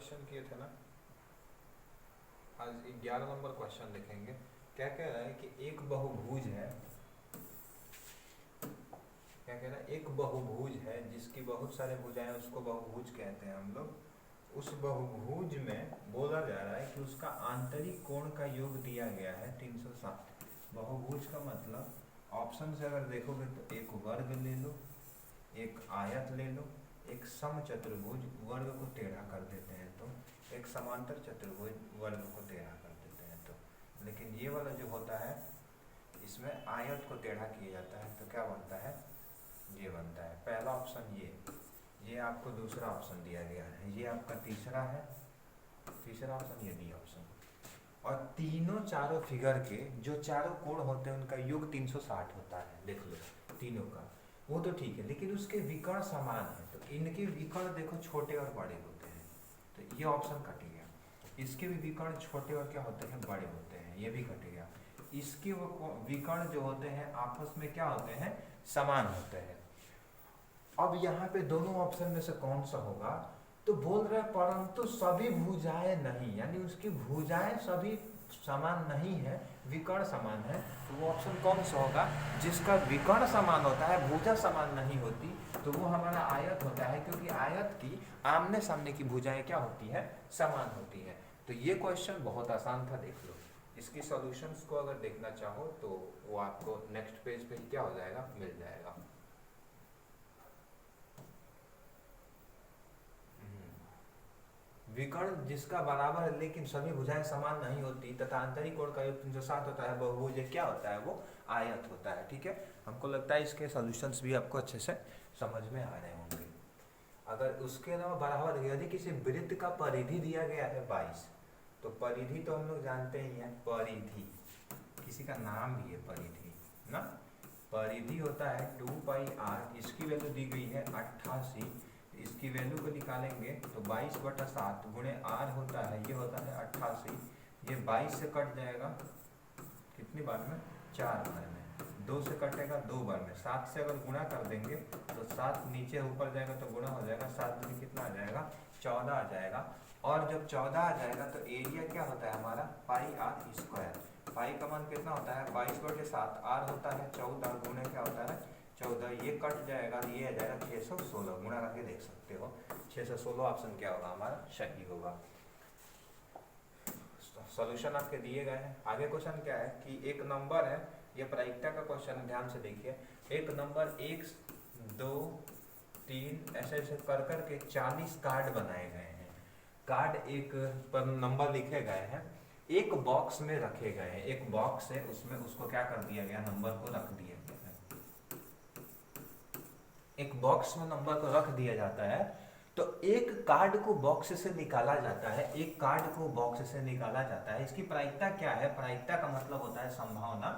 Question किए थे ना, आज 11 नंबर क्वेश्चन लिखेंगे। क्या कह रहा है कि एक बहुभुज है, क्या कह रहा है, एक बहुभुज है जिसकी बहुत सारे भुजाएं, उसको बहुभुज कहते हैं हम लोग। उस बहुभुज में बोला जा रहा है कि उसका आंतरिक कोण का योग दिया गया है 360। बहुभुज का मतलब ऑप्शन से अगर देखोगे तो एक वर्ग ले लो, एक आयत ले लो, एक समचतुर्भुज वर्ग को टेढ़ा कर देते हैं तो, एक समांतर चतुर्भुज वर्ग को टेढ़ा कर देते हैं तो। लेकिन ये वाला जो होता है इसमें आयत को टेढ़ा किया जाता है तो क्या बनता है, ये बनता है पहला ऑप्शन। ये आपको दूसरा ऑप्शन दिया गया है, ये आपका तीसरा है, तीसरा ऑप्शन, ये डी ऑप्शन। और तीनों चारों फिगर के जो चारों कोण होते हैं उनका योग 360 होता है, देख लो तीनों का, वो तो ठीक है, लेकिन उसके विकर्ण समान है तो इनके विकर्ण देखो छोटे और बड़े होते हैं तो ये ऑप्शन कट गया। इसके भी विकर्ण छोटे और क्या होते हैं, बड़े होते हैं, ये भी कट गया। इसके विकर्ण जो होते हैं आपस में क्या होते हैं, समान होते हैं। अब यहाँ पे दोनों ऑप्शन में से कौन सा होगा, तो बोल रहा है परंतु सभी भुजाएं नहीं, यानी उसकी भुजाएं सभी समान नहीं है, विकर्ण समान है। तो वो ऑप्शन कौन सा होगा, जिसका विकर्ण समान होता है, भुजा समान नहीं होती, तो वो हमारा आयत होता है, क्योंकि आयत की आमने सामने की भुजाएं क्या होती है, समान होती है। तो ये क्वेश्चन बहुत आसान था, देख लो। इसकी सॉल्यूशंस को अगर देखना चाहो तो वो आपको नेक्स्ट पेज पे क्या हो जाएगा, मिल जाएगा। विकर्ण जिसका बराबर है लेकिन सभी भुजाएं समान नहीं होती तथा आंतरिक कोण का योग 360 होता है, बहुभुज क्या होता है, वो आयत होता है। ठीक है, हमको लगता है इसके सॉल्यूशंस भी आपको अच्छे से समझ में आ रहे होंगे। अगर उसके अलावा बराबर, यदि किसी वृत्त का परिधि दिया गया है 22, तो परिधि तो हम लोग जानते ही हैं, परिधि किसी का नाम भी है परिधि ना, परिधि होता है 2πr, इसकी वैल्यू दी गई है 88, इसकी वैल्यू को निकालेंगे तो 22/7 गुणे r होता है, ये होता है 88, ये 22 से कट जाएगा कितनी बार में, 4 बार में, 2 से कटेगा 2 बार में, 7 से अगर गुणा कर देंगे तो 7 नीचे ऊपर जाएगा तो गुणा हो जाएगा, 7 में कितना आ जाएगा, 14 आ जाएगा। और जब 14 आ जाएगा तो एरिया क्या होता है हमारा, πr²। पाई का मान कितना होता है, 22/7, r होता है 14 गुणे क्या होता है 14, ये कट जाएगा, ये आ जाएगा 616, गुणा करके देख सकते हो 616 ऑप्शन क्या होगा हमारा, सही होगा। सॉल्यूशन आपके दिए गए हैं। आगे क्वेश्चन क्या है कि एक नंबर है, ये प्रायिकता का क्वेश्चन है, ध्यान से देखिए। एक नंबर 1 2 3 ऐसे ऐसे कर करके 40 कार्ड बनाए गए हैं। कार्ड एक पर नंबर लिखे गए हैं, एक बॉक्स में रखे गए हैं, एक बॉक्स है उसमें उसको क्या कर दिया गया, नंबर को रख दिया गया है। एक बॉक्स में नंबर को रख दिया जाता है तो एक कार्ड को बॉक्स से निकाला जाता है, एक कार्ड को बॉक्स से निकाला जाता है। इसकी प्रायिकता क्या है, प्रायिकता का मतलब होता है संभावना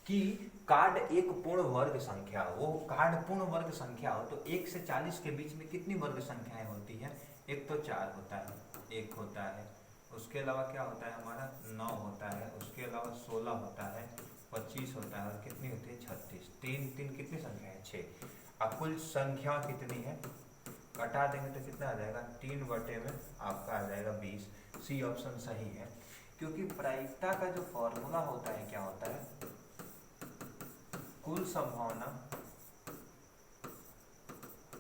कि कार्ड एक पूर्ण वर्ग संख्या हो, वो कार्ड पूर्ण वर्ग संख्या हो तो 1 से 40 के बीच में कितनी वर्ग संख्याएं होती है, एक तो 4 होता है, एक होता है, उसके अलावा क्या होता है हमारा 9 होता है, उसके अलावा 16 होता है, 25 होता है, और कितनी होती है 36, 3 3 कितनी संख्या है 6। अब कुल संख्या कितनी है, कटा देंगे तो कितना आ जाएगा, 3 बटे में आपका आ जाएगा 20। सी ऑप्शन सही है, क्योंकि प्रायिकता का जो फॉर्मूला होता है क्या होता है, कुल संभावना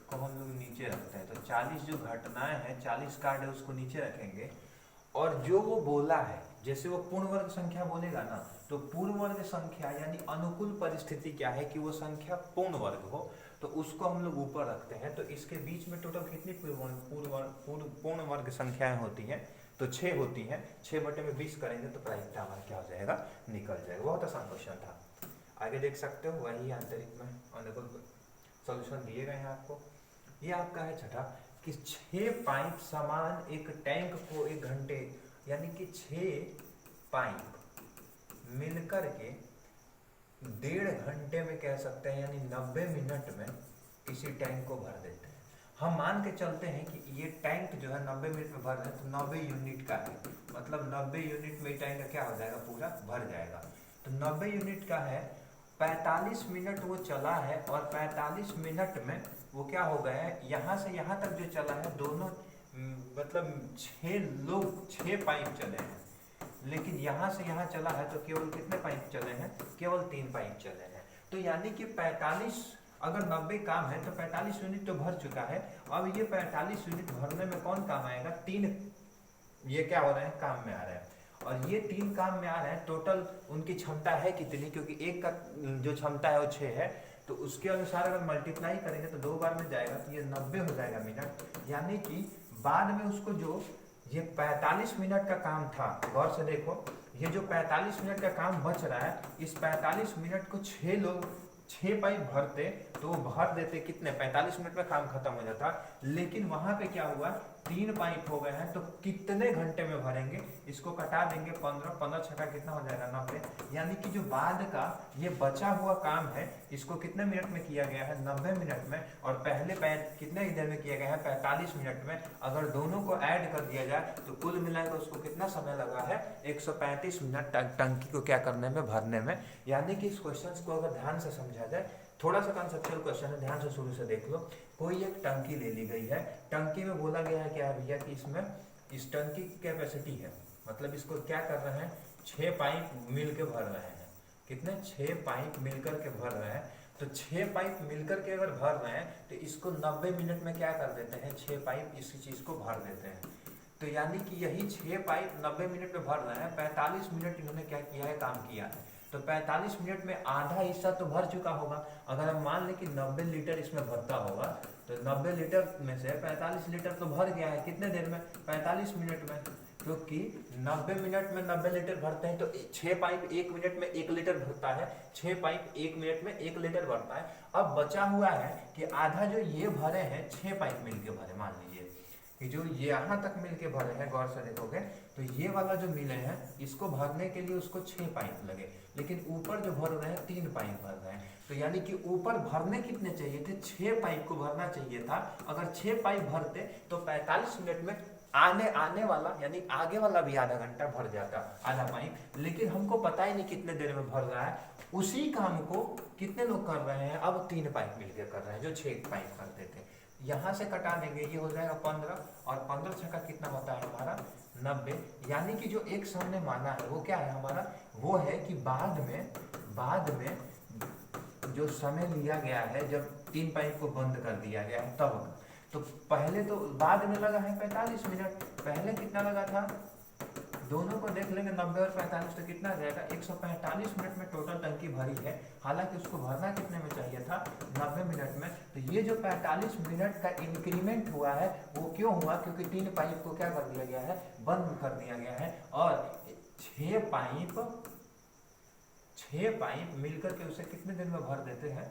को हम लोग नीचे रखते हैं, तो 40 जो घटनाएं हैं, 40 कार्ड है उसको नीचे रखेंगे, और जो वो बोला है, जैसे वो पूर्ण वर्ग संख्या बोलेगा ना, तो पूर्ण वर्ग संख्या यानी अनुकूल परिस्थिति क्या है कि वो संख्या पूर्ण वर्ग हो, तो उसको हम लोग ऊपर रखते हैं। तो इसके बीच में टोटल कितनी पूर्ण वर्ग संख्याएं होती हैं, तो 6 होती हैं, 6 बटे में 20 करेंगे तो प्रायिकता हमारा क्या हो जाएगा, निकल जाएगा। बहुत आसान क्वेश्चन था, आगे देख सकते हो। वही आंतरिक में अनुकूल सॉल्यूशन दिए गए हैं आपको। ये आपका है छठा कि 6 पाइप समान एक टैंक को 1 घंटे, यानी कि 6 पाइप मिलकर के 1.5 घंटे में कह सकते हैं, यानी 90 मिनट में इसी टैंक को भर देते हैं। हम मान के चलते हैं कि ये टैंक जो है 90 मिनट में भर रहे हैं, तो 90 यूनिट का है, मतलब 90 यूनिट में टैंक क्या हो जाएगा, पूरा भर जाएगा। तो 90 यूनिट का है, 45 मिनट वो चला है, और 45 मिनट में वो क्या हो गया है, यहाँ से यहाँ तक जो चला है, दोनों मतलब 6 पाइप चले हैं, लेकिन यहाँ से यहाँ चला है तो केवल कितने पाइप चले हैं, केवल 3 पाइप चले हैं। तो यानी कि 45, अगर 90 काम है तो 45 यूनिट तो भर चुका है। अब ये 45 यूनिट भरने में कौन काम आएगा, 3 ये क्या हो रहे हैं, काम में आ रहे हैं। और ये 3 काम में आ रहे हैं। टोटल उनकी क्षमता है कितनी, क्योंकि एक का जो क्षमता है वो 6 है, तो उसके अनुसार अगर मल्टीप्लाई करेंगे तो 2 बार में जाएगा तो ये 90 हो जाएगा मिनट। यानी कि बाद में उसको जो ये 45 मिनट का काम था, गौर से देखो, ये जो 45 मिनट का काम बच रहा है, इस 45 मिनट को 6 लोग 6 पाइप भरते तो वो भर देते कितने, 45 मिनट में काम खत्म हो जाता। लेकिन वहां पे क्या हुआ, 3 पाइप हो गए हैं, तो कितने घंटे में भरेंगे, इसको कटा देंगे 15, 15 छक्का कितना हो जाएगा, 90। यानी कि जो बाद का ये बचा हुआ काम है, इसको कितने मिनट में किया गया है, 90 मिनट में। और पहले कितने देर में किया गया है, 45 मिनट में। अगर दोनों को ऐड कर दिया जाए तो कुल मिलाकर उसको कितना समय लगा है, 135 मिनट टंकी को क्या करने में, भरने में। यानी कि इस क्वेश्चन को अगर ध्यान से समझा जाए, थोड़ा सा कंसेप्चुअल क्वेश्चन है, ध्यान से शुरू से देख लो। कोई एक टंकी ले ली गई है, टंकी में बोला गया है क्या है भैया कि इसमें इस टंकी की कैपेसिटी है, मतलब इसको क्या कर रहे हैं, 6 पाइप मिल के भर रहे हैं। कितने, 6 पाइप मिलकर के भर रहे हैं। तो 6 पाइप मिलकर के अगर भर रहे हैं तो इसको 90 मिनट में क्या कर देते हैं, 6 पाइप इसी चीज को भर देते हैं। तो यानी कि यही 6 पाइप 90 मिनट में भर रहे हैं, 45 मिनट इन्होंने क्या किया है, काम किया है। तो 45 मिनट में आधा हिस्सा तो भर चुका होगा। अगर हम मान लें कि 90 लीटर इसमें भरता होगा, तो 90 लीटर में से 45 लीटर तो भर गया है, कितने देर में, 45 मिनट में। क्योंकि 90 मिनट में 90 लीटर भरते हैं, तो 6 पाइप 1 मिनट में 1 लीटर भरता है, 6 पाइप 1 मिनट में 1 लीटर भरता है। अब बचा हुआ है कि आधा जो ये भरे हैं, 6 पाइप मिलके भरे, मान लीजिए कि जो यहाँ तक मिलके भरे हैं, गौर से देखोगे तो ये वाला जो मिले हैं, इसको भरने के लिए उसको 6 पाइप लगे, लेकिन ऊपर जो भर रहे हैं 3 पाइप भर रहे हैं। तो यानी कि ऊपर भरने कितने चाहिए थे, 6 पाइप को भरना चाहिए था। अगर 6 पाइप भरते तो 45 मिनट में आने वाला यानी आगे वाला भी आधा घंटा भर जाता, आधा पाइप। लेकिन हमको पता ही नहीं कितने देर में भर रहा है। उसी काम को कितने लोग कर रहे हैं, अब 3 पाइप मिलकर कर रहे हैं, जो 6 पाइप करते थे। यहाँ से कटा देंगे, ये हो जाएगा 15, और 15 छक्का कितना होता है हमारा, 90। यानी कि जो एक हमने माना है वो क्या है हमारा, वो है कि बाद में जो समय लिया गया है, जब 3 पाइप को बंद कर दिया गया है तब। तो पहले तो बाद में लगा है 45 मिनट, पहले कितना लगा था, दोनों को देख लेंगे, 90 और 45 तो कितना जाएगा, 145 मिनट में टोटल टंकी भरी है। हालांकि उसको भरना कितने में चाहिए था, 90 मिनट में। तो ये जो 45 मिनट का इंक्रीमेंट हुआ है वो क्यों हुआ, क्योंकि 3 पाइप को क्या कर दिया गया है, बंद कर दिया गया है। और 6 पाइप मिलकर के उसे कितने दिन में भर देते हैं,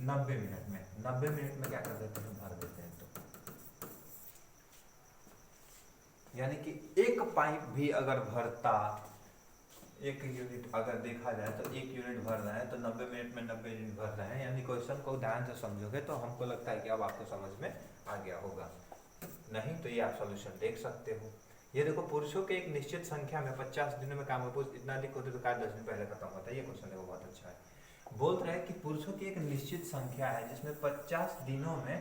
90 मिनट में। 90 मिनट में क्या कर देते हैं, भर देते हैं। यानी कि एक पाइप भी अगर भरता, एक यूनिट अगर देखा जाए तो 1 यूनिट भर रहा है, तो 90 मिनट में 90 यूनिट भर रहे हैं। यानी क्वेश्चन को ध्यान से समझोगे तो हमको लगता है कि अब आपको समझ में आ गया होगा। नहीं तो ये आप सॉल्यूशन देख सकते हो। ये देखो, पुरुषों के एक निश्चित संख्या में 50 दिनों में काम हो, इतना अधिक होते तो कार्य 10 दिन पहले खत्म होता है। ये क्वेश्चन देखो बहुत अच्छा है। बोल रहे हैं कि पुरुषों की एक निश्चित संख्या है जिसमें 50 दिनों में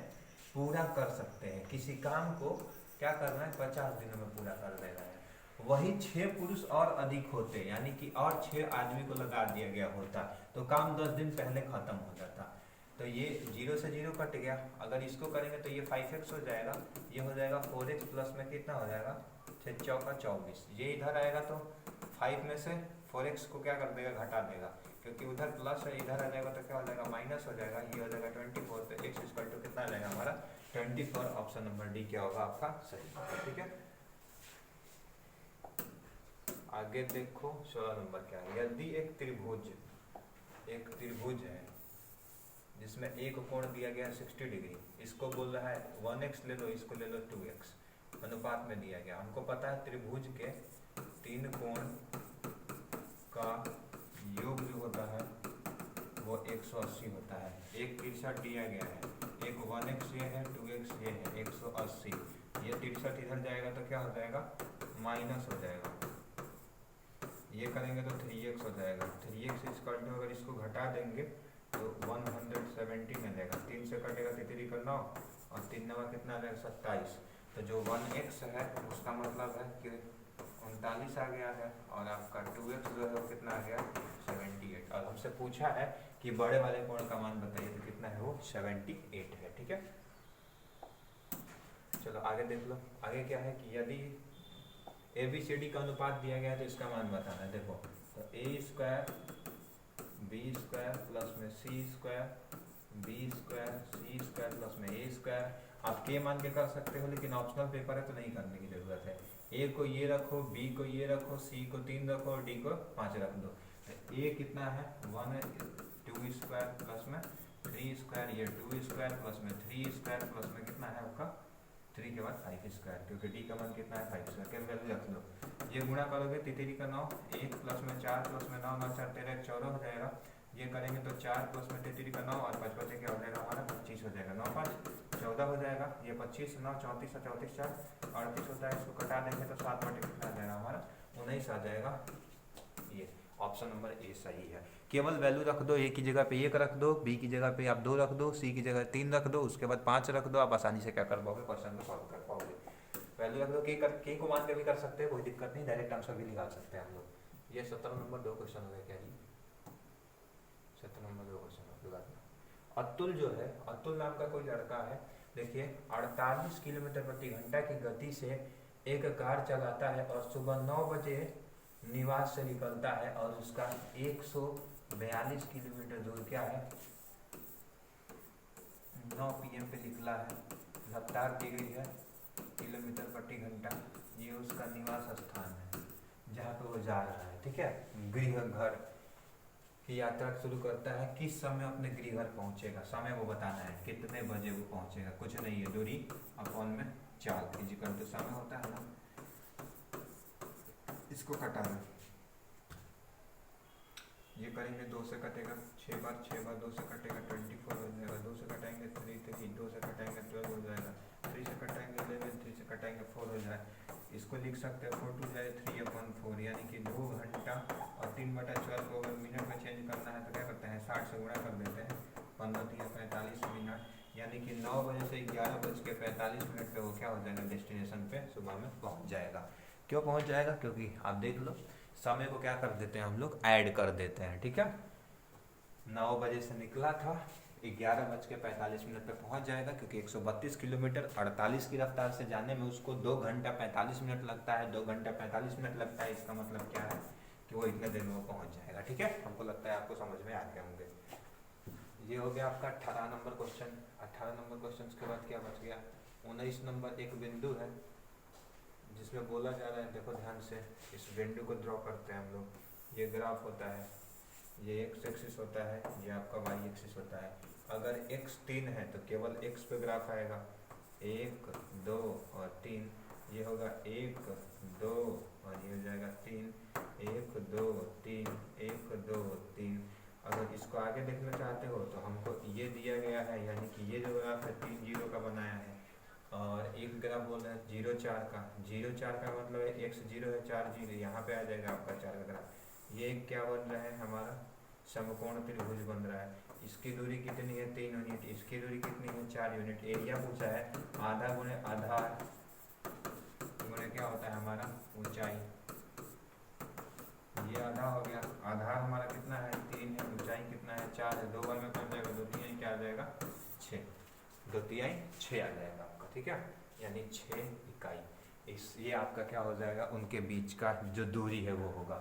पूरा कर सकते हैं, किसी काम को क्या करना है, 50 दिनों में पूरा कर देना है। वही 6 पुरुष और अधिक होते, यानी कि और 6 आदमी को लगा दिया गया होता, तो काम 10 दिन पहले खत्म हो जाता। तो ये 0 से 0 कट गया। अगर इसको करेंगे तो ये 5x हो जाएगा, ये हो जाएगा 4x प्लस में कितना हो जाएगा, 6 चौका 24। ये इधर आएगा तो 5 में से 4x को क्या कर देगा, घटा देगा, क्योंकि उधर प्लस है, इधर आ जाएगा तो क्या हो जाएगा, माइनस हो जाएगा। ये हो जाएगा 24, तो x इक्वल टू कितना आ जाएगा हमारा, 24। ऑप्शन नंबर डी क्या होगा आपका सही। ठीक है, आगे देखो 16 नंबर क्या है। यदि एक त्रिभुज है जिसमें एक कोण दिया गया है 60 डिग्री, इसको बोल रहा है 1x ले लो, इसको ले लो 2x, अनुपात में दिया गया। हमको पता है त्रिभुज के 3 कोण का योग जो होता है वो 180 होता है। एक तिरछा दिया गया है, एक 1x ये है, 2x ये है, 180। ये 63 इधर जाएगा तो क्या हो जाएगा, माइनस हो जाएगा। ये करेंगे तो 3x हो जाएगा। 3x इक्वल टू, अगर इसको घटा देंगे तो 170 मिलेगा। 3 से कटेगा तो 3 का 9 और 3 9 कितना आ जाएगा, 27। तो जो 1x है उसका मतलब है कि 39 आ गया है, और आपका 2x जो है वो कितना आ गया 78। और हमसे पूछा है कि बड़े वाले कोण का मान बताइए, तो कितना है वो 78 है। ठीक है, चलो आगे देख लो। आगे क्या है कि यदि ABCD का अनुपात दिया गया है तो इसका मान बताना है। देखो तो A² B² प्लस में C² B² C² प्लस में A²। आप के मान के कर सकते हो, लेकिन ऑप्शनल पेपर है तो नहीं करने की जरूरत है। ए को ये रखो, बी को ये रखो, सी को 3 रखो और डी को 5 रख दो। ए कितना है 1² प्लस में 3², ये 2² प्लस में 3² प्लस में कितना है आपका 3 के बाद 5², क्योंकि डी का मान कितना है 5²। क्या वैल्यू रख लो, ये गुणा करोगे तितरी का 9, 1 प्लस में 4 प्लस में 9, 9 4 13 14 हो जाएगा। ये करेंगे तो 4 प्लस में तितरी का 9 और 5 बचे क्या हो जाएगा हमारा 25 हो जाएगा। 9 5 14 हो जाएगा। ये 25 9 34 और 34 4 38 होता है। इसको कटा देंगे तो 7 बटे कितना आ जाएगा हमारा 19 आ जाएगा। ये ऑप्शन नंबर ए सही है। केवल वैल्यू रख दो, ए की जगह पे 1 रख दो, बी की जगह पे आप 2 रख दो, सी की जगह 3 रख दो, उसके बाद 5 रख दो। आप आसानी से क्या कर पाओगे, क्वेश्चन को सॉल्व कर पाओगे। वैल्यू रख दो, के को मान के भी कर सकते हैं, कोई दिक्कत नहीं, डायरेक्ट आंसर भी निकाल सकते हैं हम लोग। ये 17 नंबर 2 क्वेश्चन हो गया क्या जी, 17 नंबर 2 क्वेश्चन हो गया। अतुल जो है, अतुल नाम का कोई लड़का है, देखिए 48 किलोमीटर प्रति घंटा की गति से एक कार चलाता है और सुबह 9 बजे निवास से निकलता है और उसका 142 किलोमीटर दूर क्या है 9 PM पे निकला है। रफ्तार दी गई है किलोमीटर प्रति घंटा। ये उसका निवास स्थान है जहाँ पे वो जा रहा है। ठीक है, गृह घर की यात्रा शुरू करता है। किस समय अपने गृह घर पहुंचेगा, समय वो बताना है, कितने बजे वो पहुंचेगा। कुछ नहीं है, दूरी अपॉन में चाल फिजिकल तो समय होता है ना। इसको कटाना, ये करेंगे 2 से कटेगा 6 बार, 6 बार 2 से कटेगा 24 हो जाएगा। 2 से कटाएंगे 3, 2 से कटाएंगे 12 हो जाएगा। 3 से कटाएंगे 11, 3 से कटाएंगे 4 हो जाए। इसको लिख सकते हैं 4 2 जाए 3/4, यानी कि 2 घंटा। और 3/12 को अगर मिनट में चेंज करना है तो क्या करते हैं 60 से गुणा कर देते हैं। 15 3 45 मिनट, यानी कि 9 बजे से 11:45 पे वो क्या हो जाएगा डेस्टिनेशन पे सुबह में पहुंच जाएगा। क्यों पहुंच जाएगा, क्योंकि आप देख लो समय को क्या कर देते हैं हम लोग ऐड कर देते हैं। ठीक है, 9 बजे से निकला था, 11:45 पे पहुंच जाएगा, क्योंकि 132 किलोमीटर 48 की रफ्तार से जाने में उसको 2 घंटा 45 मिनट लगता है। 2 घंटा 45 मिनट लगता है, इसका मतलब क्या है कि वो इतने देर में वो पहुंच जाएगा। ठीक है, हमको लगता है आपको समझ में आ गए होंगे। ये हो गया आपका 18 नंबर क्वेश्चन। 18 नंबर क्वेश्चन के बाद क्या बच गया 19 नंबर। एक बिंदु है जिसमें बोला जा रहा है, देखो ध्यान से, इस बिंदु को ड्रॉ करते हैं हम लोग। ये ग्राफ होता है, ये x एक्सिस होता है, ये आपका y एक्सिस होता है। अगर x 3 है तो केवल x पे ग्राफ आएगा, 1 2 और 3। ये होगा 1 2 और ये हो जाएगा 3, 1 2 3 1 2 3। अगर इसको आगे देखना चाहते हो तो हमको ये दिया गया है, यानी कि ये जो ग्राफ है 3 0 का बनाया है, और एक ग्राफ बोल रहे हैं 0 4 का। 0 4 का मतलब है x 0 है 4 0, यहाँ पे आ जाएगा आपका 4 का ग्राफ। ये क्या बन रहा है हमारा समकोण त्रिभुज बन रहा है। इसकी दूरी कितनी है 3 यूनिट, इसकी दूरी कितनी है 4 यूनिट। एरिया पूछा है, आधा गुणे आधार गुणे क्या होता है हमारा ऊंचाई। ये आधा हो गया, आधार हमारा कितना है 3 है, ऊंचाई कितना है 4 है। 2 बार में बन जाएगा 2 3 क्या आ जाएगा 6, 2 3 6 आ जाएगा आपका। ठीक है, यानी 6 इकाई। इस ये आपका क्या हो जाएगा, उनके बीच का जो दूरी है वो होगा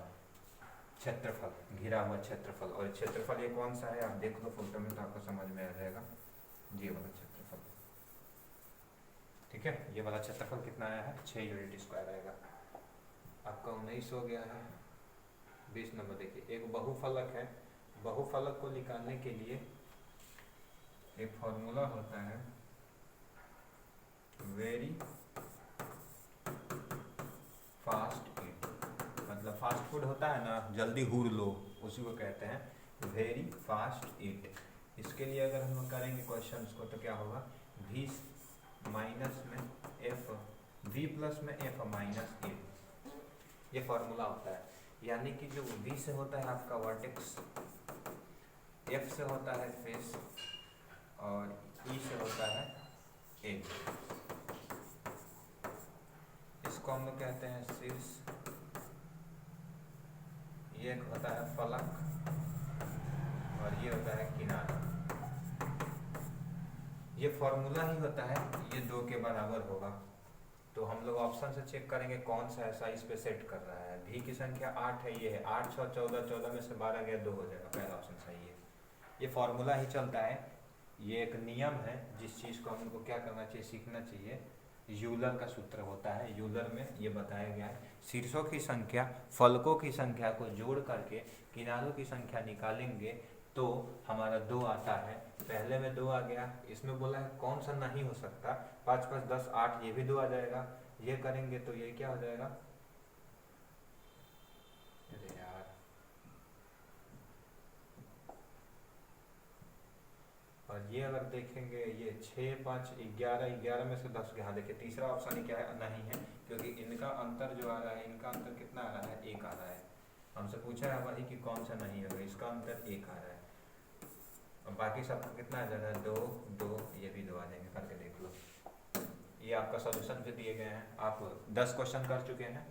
क्षेत्रफल, घिरा हुआ क्षेत्रफल। और क्षेत्रफल ये कौन सा है आप देख लो फोटो में तो आपको समझ में आ जाएगा, ये वाला क्षेत्रफल। ठीक है, ये वाला क्षेत्रफल कितना आया है 6 यूनिट स्क्वायर आएगा आपका। 19 हो गया है। 20 नंबर देखिए, एक बहुफलक है। बहुफलक को निकालने के लिए एक फॉर्मूला होता है, वेरी फास्ट ईट। मतलब फास्ट फूड होता है ना, जल्दी हुर लो, उसी को कहते हैं वेरी फास्ट ईट। इसके लिए अगर हम करेंगे क्वेश्चंस को तो क्या होगा, v माइनस में f, v प्लस में f माइनस a, ये फॉर्मूला होता है। यानी कि जो v से होता है आपका वर्टेक्स, f से होता है फेस और e से होता है एज। को हम लोग कहते हैं शीर्ष, ये एक होता है फलक और ये होता है किनारा। ये फॉर्मूला ही होता है, ये 2 के बराबर होगा। तो हम लोग ऑप्शन से चेक करेंगे कौन सा ऐसा इस पे सेट कर रहा है। भी की संख्या 8 है, ये है 8 6 14, 14 में से 12 गया 2 हो जाएगा, पहला ऑप्शन सही है। ये फॉर्मूला ही चलता है, ये एक नियम है जिस चीज़ को हम लोग को क्या करना चाहिए, सीखना चाहिए। यूलर का सूत्र होता है, यूलर में ये बताया गया है शीर्षों की संख्या फलकों की संख्या को जोड़ करके किनारों की संख्या निकालेंगे तो हमारा 2 आता है। पहले में 2 आ गया, इसमें बोला है कौन सा नहीं हो सकता, 5 5 10 8, ये भी 2 आ जाएगा। ये करेंगे तो ये क्या हो जाएगा, अरे यार और ये अगर देखेंगे ये 6 5 11, 11 में से 10 यहाँ देखिए तीसरा ऑप्शन ही क्या है, नहीं है, क्योंकि इनका अंतर जो आ रहा है, इनका अंतर कितना आ रहा है, 1 आ रहा है। हमसे पूछा है वही कि कौन सा नहीं होगा, इसका अंतर 1 आ रहा है और बाकी सबका कितना आ जा रहा है, 2 2, ये भी 2 आ जाएंगे, करके देख लो। ये आपका सॉल्यूशन पे दिए गए हैं, आप 10 क्वेश्चन कर चुके हैं।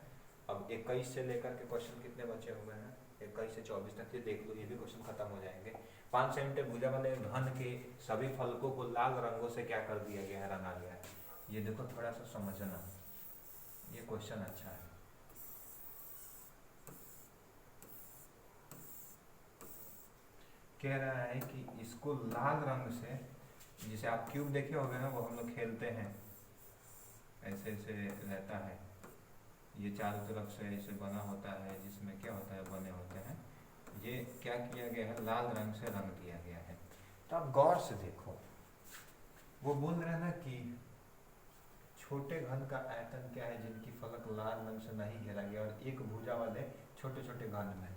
अब 21 से लेकर के क्वेश्चन कितने बचे हुए हैं, 21 से 24 तक, ये देख लो, ये भी क्वेश्चन खत्म हो जाएंगे। 5 सेंटीमीटर भुजा वाले घन के सभी फलकों को लाल रंगों से क्या कर दिया गया है, रंगा गया है। ये देखो थोड़ा सा समझना, ये क्वेश्चन अच्छा है। कह रहा है कि इसको लाल रंग से, जिसे आप क्यूब देखे होंगे ना, वो हम लोग खेलते हैं, ऐसे ऐसे रहता है, ये चारों तरफ से ऐसे बना होता है, जिसमें क्या होता है, बने होते हैं, ये क्या किया गया है, लाल रंग से रंग दिया गया है। तो आप गौर से देखो, वो बोल रहे हैं ना कि छोटे घन का आयतन क्या है जिनकी फलक लाल रंग से नहीं घेरा गया, और एक भुजा वाले छोटे छोटे घन में।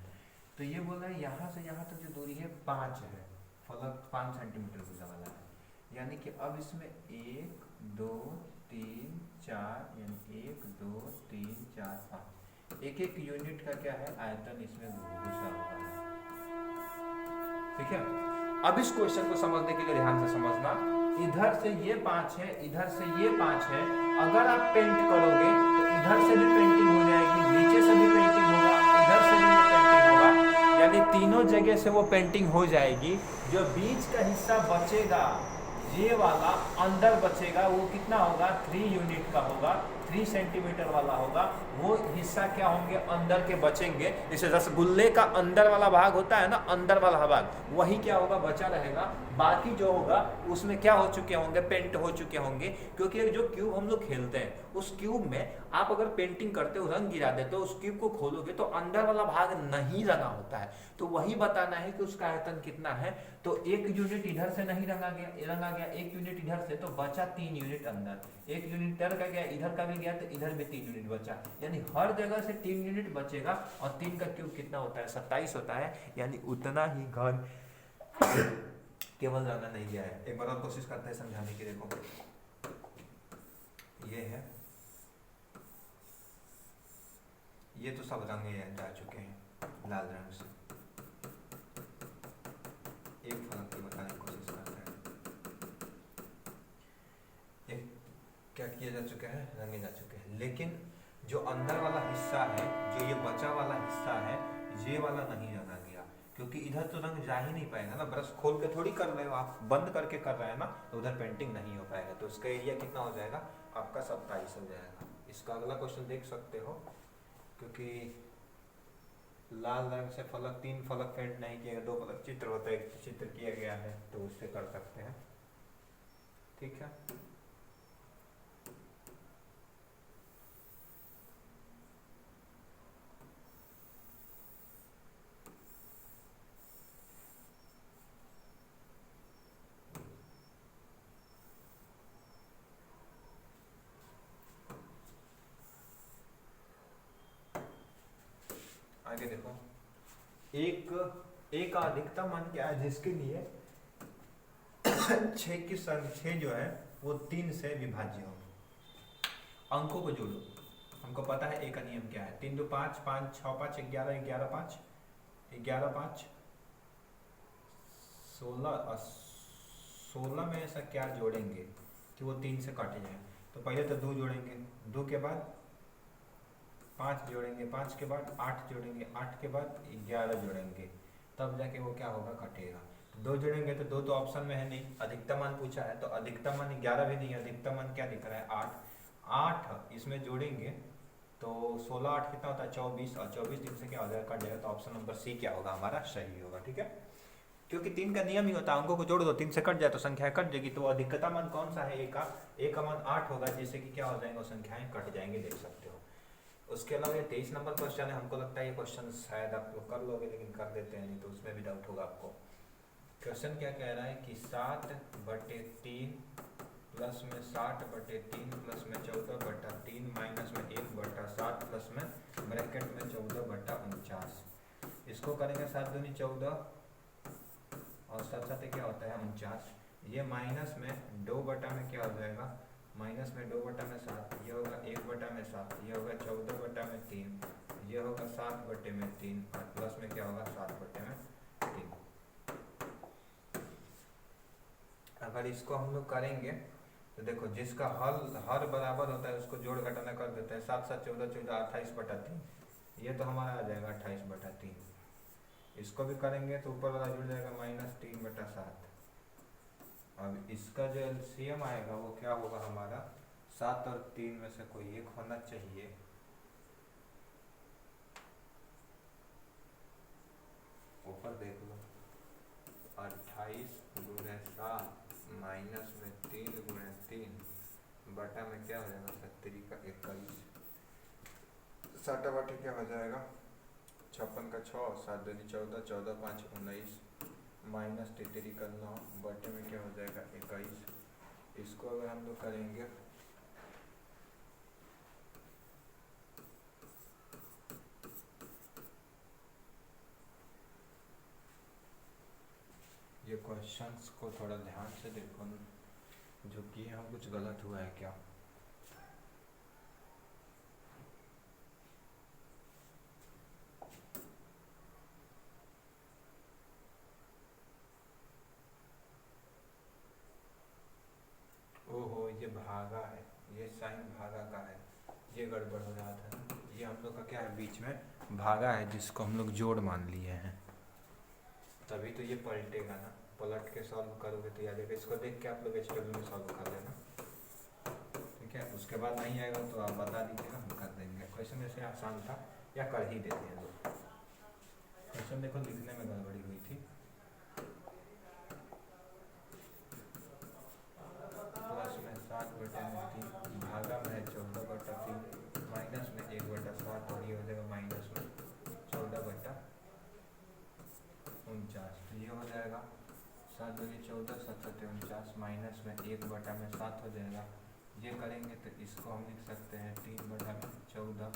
तो ये बोल रहे हैं यहाँ से यहाँ तक जो दूरी है 5 है, फलक 5 सेंटीमीटर भुजा वाला है, यानी कि अब इसमें 1 2 3 4, यानी 1 2 3 4 5, एक एक यूनिट का क्या है, आयतन इसमें घुसा हुआ है। ठीक है, अब इस क्वेश्चन को समझने के लिए ध्यान से समझना, इधर से ये 5 है, इधर से ये 5 है, अगर आप पेंट करोगे तो इधर से भी पेंटिंग हो जाएगी, नीचे से भी पेंटिंग होगा, इधर से भी ये पेंटिंग होगा, यानी तीनों जगह से वो पेंटिंग हो जाएगी। जो बीच का हिस्सा बचेगा, ये वाला अंदर बचेगा, वो कितना होगा, 3 यूनिट का होगा, 3 सेंटीमीटर वाला होगा। वो हिस्सा क्या होंगे, अंदर के बचेंगे। जैसे रसगुल्ले का अंदर वाला भाग होता है ना, अंदर वाला भाग, वही क्या होगा, बचा रहेगा। बाकी जो होगा उसमें क्या हो चुके होंगे, पेंट हो चुके होंगे। क्योंकि जो क्यूब हम लोग खेलते हैं, उस क्यूब में आप अगर पेंटिंग करते हो, रंग गिरा देते हो, उस क्यूब को खोलोगे तो अंदर वाला भाग नहीं रंगा होता है। तो वही बताना है कि उसका आयतन कितना है। तो 1 यूनिट इधर से नहीं रंगा गया, 1 यूनिट इधर से, तो बचा 3 यूनिट अंदर, 1 यूनिट इधर का गया, इधर का भी गया, तो इधर भी 3 यूनिट बचा, यानी हर जगह से 3 यूनिट बचेगा। और 3 का क्यूब कितना होता है, 27 होता है, यानी उतना ही घन केवल रंगा नहीं गया है। एक बार और कोशिश करते हैं समझाने की। देखो ये है, ये तो सब रंगे जा चुके हैं लाल रंग से। एक फलक की बताने की कोशिश करते हैं, एक क्या किया जा चुका है, रंगे जा चुके हैं, लेकिन जो अंदर वाला हिस्सा है, जो ये बचा वाला हिस्सा है, ये वाला नहीं रंगा गया, क्योंकि इधर तो रंग जा ही नहीं पाएगा ना। ब्रश खोल के थोड़ी कर रहे हो आप, बंद करके कर रहे हैं ना, तो उधर पेंटिंग नहीं हो पाएगा। तो इसका एरिया कितना हो जाएगा आपका, 27 हो जाएगा। इसका अगला क्वेश्चन देख सकते हो, क्योंकि लाल रंग से फलक, 3 फलक पेंट नहीं किया गया, 2 फलक चित्र होता है, चित्र किया गया है, तो उससे कर सकते हैं। ठीक है, आगे देखो, एक अधिकतम मान क्या है, जिसके लिए 6 की संख्या 6 जो है वो 3 से विभाज्य हो। अंकों को जोड़ो, हमको पता है एक का नियम क्या है, 3 2 5 5 6 5 11 11 5 11 5 16 16 में ऐसा क्या जोड़ेंगे कि वो 3 से कट जाए। तो पहले तो 2 जोड़ेंगे, 2 के बाद 5 जोड़ेंगे, 5 के बाद 8 जोड़ेंगे, 8 के बाद 11 जोड़ेंगे, तब जाके वो क्या होगा, कटेगा। 2 जोड़ेंगे तो 2 तो ऑप्शन में है नहीं, अधिकतम मान पूछा है तो अधिकतम मान 11 भी नहीं है, अधिकतम मान क्या दिख रहा है, 8। 8 इसमें जोड़ेंगे तो 16 8 कितना होता है, 24, और 24 दिन से क्या हो जाएगा, कट जाएगा। तो ऑप्शन नंबर सी क्या होगा हमारा, सही होगा। ठीक है, क्योंकि 3 का नियम ही होता है, अंकों को जोड़ दो, 3 से कट जाए तो संख्या कट जाएगी। तो अधिकतम मान कौन सा है, ए का मान 8 होगा, जिससे कि क्या हो जाएंगे, संख्याएं कट जाएंगे, देख सकते हो। उसके अलावा ये 23 नंबर क्वेश्चन है, हमको लगता है ये क्वेश्चन शायद आप लोग कर लोगे, लेकिन कर देते हैं नहीं तो उसमें भी डाउट होगा आपको। क्वेश्चन क्या कह रहा है कि 7/3 प्लस में 60/3 प्लस में 14/3 माइनस में 1/7 प्लस में ब्रैकेट में 14/49। इसको करेंगे 7 दूनी 14 और साथ साथ क्या होता है 49। ये माइनस में 2 में क्या हो जाएगा, माइनस में 2/7, ये होगा 1/7, ये होगा 14/3, ये होगा 7/3 और प्लस में क्या होगा 7/3। अगर इसको हम लोग करेंगे तो देखो, जिसका हर बराबर होता है उसको जोड़ घटाना कर देते हैं। 7 7 14 14 28/3, ये तो हमारा आ जाएगा 28/3। इसको भी करेंगे तो ऊपर वाला जुड़ जाएगा -3/7। अब इसका जो एलसीएम आएगा वो क्या होगा हमारा, 7 और 3 में से कोई एक होना चाहिए। ऊपर देख लो, 28 × 7 माइनस में 3 × 3 बटा में क्या हो जाएगा, 70 का 21, 60 क्या हो जाएगा, 56 का 6, 7 दूनी 14, 14 5 19, माइनस 33 का 9 बटे में क्या हो जाएगा 21। इसको अगर हम लोग करेंगे ये क्वेश्चंस को थोड़ा ध्यान से देखो, जो कि हम कुछ गलत हुआ है क्या। ओहो, ये भागा है, ये साइन भागा का है, ये गड़बड़ हो रहा था। ये हम लोग का क्या है, बीच में भागा है जिसको हम लोग जोड़ मान लिए हैं, तभी तो ये पलटेगा ना। पलट के सॉल्व करोगे तो याद आएगा। इसको देख के आप लोग HW में सॉल्व कर लेना, ठीक है। उसके बाद नहीं आएगा तो आप बता दीजिएगा, हम कर देंगे। क्वेश्चन ऐसे आसान था या कर ही देते हैं लोग। क्वेश्चन देखो, लिखने में गड़बड़ी हुई थी। प्लस में 7/3 भागा में 14/3 माइनस में 1/7 और ये हो जाएगा माइनस में 14/49। तो ये हो जाएगा 7 दूनी 14, 7 7 49 माइनस में 1/7 हो जाएगा। ये करेंगे तो इसको हम लिख सकते हैं 3/14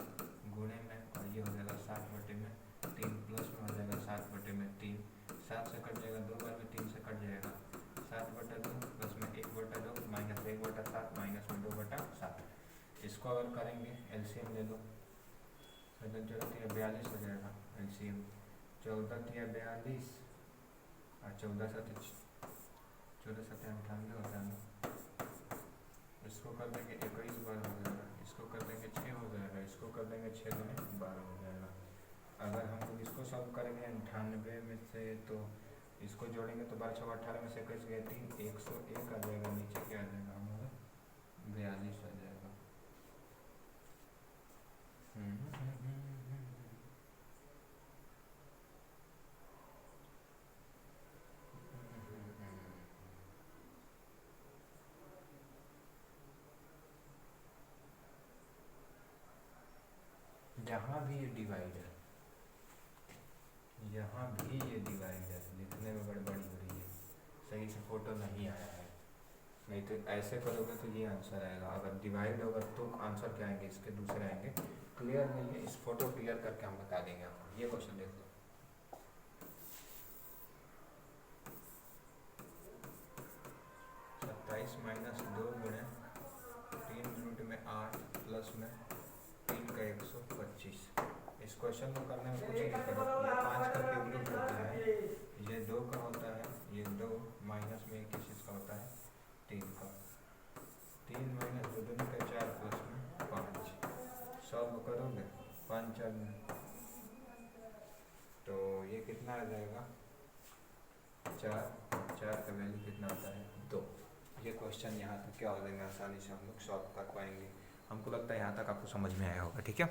गुणे में, और ये हो जाएगा 7/3 प्लस में हो जाएगा 7/3। 7 से कट जाएगा 2 बार में, 3 से कट जाएगा 7/2 प्लस में 1/2 माइनस 1/7 माइनस में 2/7। इसको अगर करेंगे एलसीएम ले लो, 7 14 42 हो जाएगा एलसीएम। 14 42 और 14 7 98 होता है ना। इसको कर देंगे 21 बार हो जाएगा, इसको कर देंगे 6 हो जाएगा, इसको कर देंगे 6 दूनी 12 हो जाएगा। अगर हम लोग इसको सॉल्व करेंगे 98 में से, तो इसको जोड़ेंगे तो 12 6 18 में से 21 गए 3, 101 आ जाएगा। नीचे क्या आ जाएगा हमारा 42 आ जाएगा। यहाँ भी ये डिवाइडर, यहाँ भी ये डिवाइडर, लिखने में गड़बड़ी हो रही है, सही से फोटो नहीं आया है। नहीं तो ऐसे करोगे तो ये आंसर आएगा, अगर डिवाइड होगा तो आंसर क्या आएंगे, इसके दूसरे आएंगे। क्लियर नहीं है, इस फोटो क्लियर करके हम बता देंगे आपको। ये क्वेश्चन देख लो, 27 माइनस 2 गुणे 3 रूट में 8 प्लस में 3 का 125। इस क्वेश्चन को करने में कुछ नहीं करो, ये 5 का क्यूब रूट होता है, ये 2 का होता है, ये 2 माइनस में 1 किस का होता है 3 का, 3 माइनस 2 दूनी का 4 प्लस में 5। सॉल्व करोगे कितना आ जाएगा 4, 4 का वैल्यू कितना आता है 2। ये क्वेश्चन यहाँ तक क्या हो जाएंगे, आसानी से हम लोग सॉल्व कर पाएंगे। हमको लगता है यहाँ तक आपको समझ में आया होगा। ठीक है।